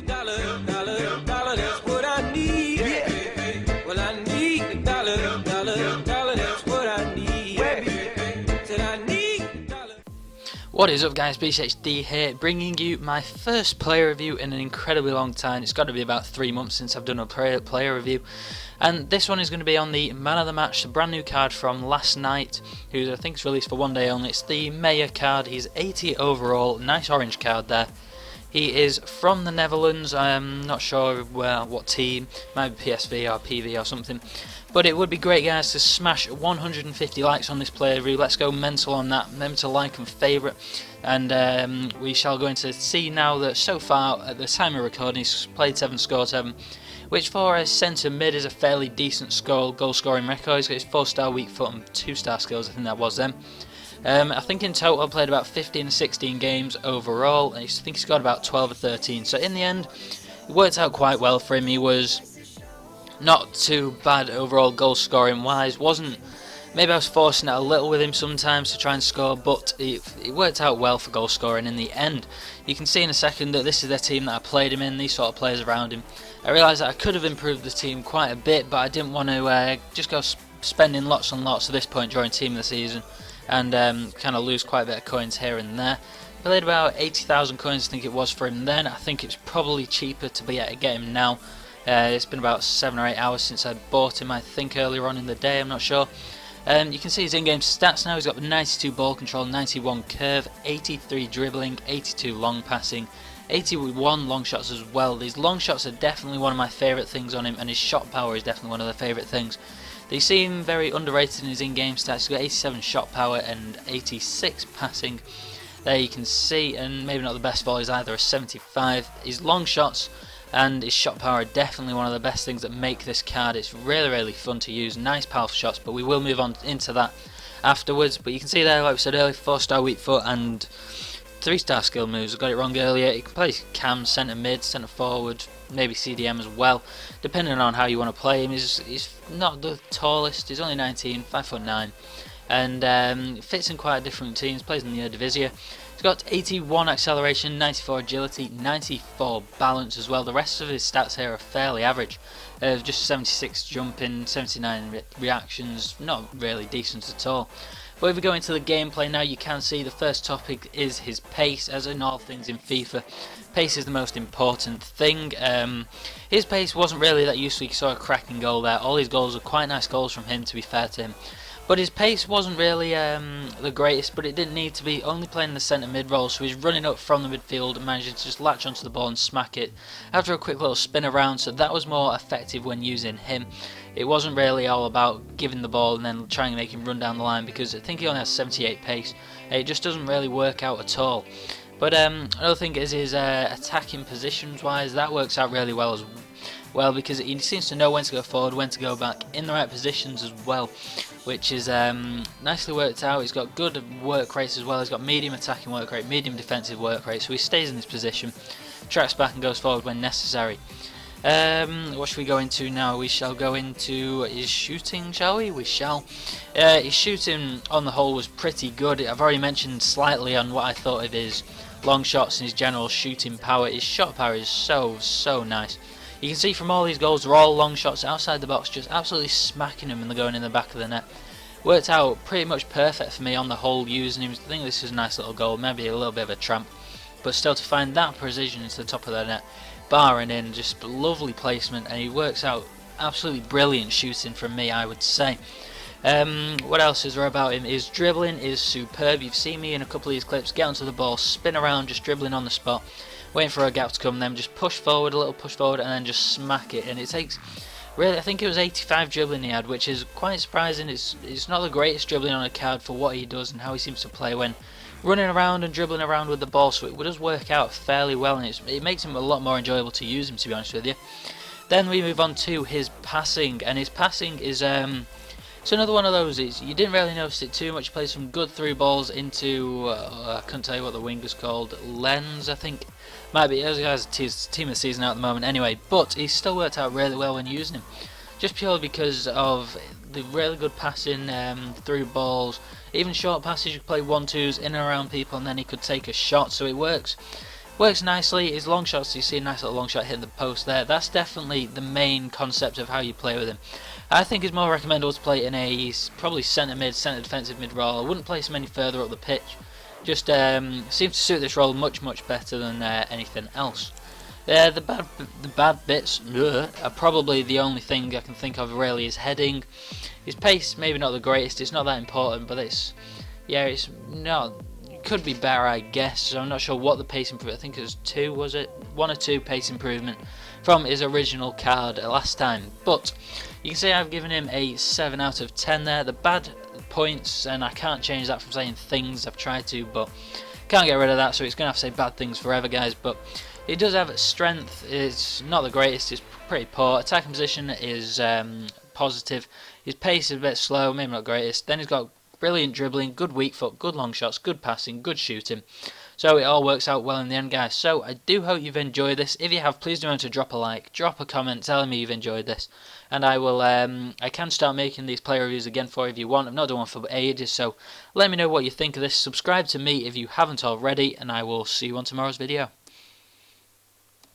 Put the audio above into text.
Dollar, dollar, dollar, that's what I need. Well, I need a dollar, dollar, dollar, that's what I need. Said I need a dollar. What is up, guys? BCHD here, bringing you my first player review in an incredibly long time. It's got to be about 3 months since I've done a player review, and this one is going to be on the man of the match, the brand new card from last night, who I think is released for 1 day only. It's the Maher card. He's 80 overall, nice orange card there. He is from the Netherlands. I'm not sure what team, might be PSV or PV or something. But it would be great, guys, to smash 150 likes on this player review. Let's go mental on that. Remember to like and favourite. And we shall go into see now that so far, at the time of recording, he's played 7, scored 7. Which for a centre mid is a fairly decent goal scoring record. He's got his 4-star weak foot and 2-star skills, I think that was them. I think in total I played about 15 or 16 games overall, and I think he's got about 12 or 13. So in the end, it worked out quite well for him. He was not too bad overall goal scoring wise. Maybe I was forcing it a little with him sometimes to try and score, but it worked out well for goal scoring in the end. You can see in a second that this is the team that I played him in, these sort of players around him. I realised that I could have improved the team quite a bit, but I didn't want to just go spending lots and lots at this point during team of the season and kind of lose quite a bit of coins here and there. I played about 80,000 coins, I think it was, for him then. I think it's probably cheaper to be able to get him now. It's been about 7 or 8 hours since I bought him, I think earlier on in the day, I'm not sure. You can see his in-game stats now. He's got 92 ball control, 91 curve, 83 dribbling, 82 long passing, 81 long shots as well. These long shots are definitely one of my favourite things on him, and his shot power is definitely one of the favourite things. They seem very underrated in his in-game stats. He's got 87 shot power and 86 passing. There you can see, and maybe not the best volleys either, a 75. His long shots and his shot power are definitely one of the best things that make this card. It's really, really fun to use. Nice powerful shots, but we will move on into that afterwards. But you can see there, like we said earlier, 4-star weak foot and 3-star skill moves. I got it wrong earlier. He can play cam, centre mid, centre forward, maybe CDM as well, depending on how you want to play him. He's not the tallest. He's only 19, 5'9", and fits in quite different teams. Plays in the Eredivisie. He's got 81 acceleration, 94 agility, 94 balance as well. The rest of his stats here are fairly average. Just 76 jumping, 79 reactions, not really decent at all. But if we go into the gameplay now, you can see the first topic is his pace. As in all things in FIFA, pace is the most important thing. His pace wasn't really that useful. You saw a cracking goal there. All his goals are quite nice goals from him, to be fair to him. But his pace wasn't really the greatest, but it didn't need to be. Only playing the centre mid role, so he's running up from the midfield and managing to just latch onto the ball and smack it after a quick little spin around, so that was more effective when using him. It wasn't really all about giving the ball and then trying to make him run down the line, because I think he only has 78 pace. It just doesn't really work out at all. But another thing is his attacking positions wise, that works out really well as well, because he seems to know when to go forward, when to go back, in the right positions as well, which is nicely worked out. He's got good work rates as well. He's got medium attacking work rate, medium defensive work rate, so he stays in this position, tracks back and goes forward when necessary. What should we go into now? We shall go into his shooting, shall we? We shall. His shooting on the whole was pretty good. I've already mentioned slightly on what I thought of his long shots and his general shooting power. His shot power is so nice. You can see from all these goals, they're all long shots outside the box, just absolutely smacking them and they're going in the back of the net. Worked out pretty much perfect for me on the whole using him. I think this is a nice little goal, maybe a little bit of a tramp, but still to find that precision into the top of the net, barring in, just lovely placement, and he works out absolutely brilliant shooting from me, I would say. What else is there about him? His dribbling is superb. You've seen me in a couple of these clips get onto the ball, spin around, just dribbling on the spot, waiting for a gap to come, then just push forward, a little push forward, and then just smack it. And it takes, really, I think it was 85 dribbling he had, which is quite surprising. It's not the greatest dribbling on a card for what he does and how he seems to play when running around and dribbling around with the ball, so it does work out fairly well, and it makes him a lot more enjoyable to use him, to be honest with you. Then we move on to his passing, and his passing is so another one of those is, you didn't really notice it too much. He plays some good through balls into, I couldn't tell you what the wing is called, Lens, I think. Might be, as guys, team of the season out at the moment anyway, but he still worked out really well when using him. Just purely because of the really good passing through balls, even short passes. You could play 1-2s in and around people and then he could take a shot, so it works Works nicely. His long shots, you see a nice little long shot hitting the post there. That's definitely the main concept of how you play with him. I think it's more recommendable to play in a probably centre mid, centre defensive mid role. I wouldn't place him any further up the pitch. Just seems to suit this role much better than anything else. The bad bits are probably the only thing I can think of really is heading. His pace maybe not the greatest. It's not that important, but it's not. It could be better, I guess. So I'm not sure what the pace improvement. I think it was 2, was it? 1 or 2 pace improvement from his original card last time. But you can see I've given him a 7 out of 10 there. The bad points, and I can't change that from saying things. I've tried to, but can't get rid of that. So it's gonna have to say bad things forever, guys. But he does have strength. It's not the greatest. It's pretty poor. Attacking position is positive. His pace is a bit slow, maybe not greatest. Then he's got brilliant dribbling, good weak foot, good long shots, good passing, good shooting. So it all works out well in the end, guys. So I do hope you've enjoyed this. If you have, please do remember to drop a like, drop a comment telling me you've enjoyed this, and I will. I can start making these player reviews again for you if you want. I've not done one for ages, so let me know what you think of this. Subscribe to me if you haven't already, and I will see you on tomorrow's video.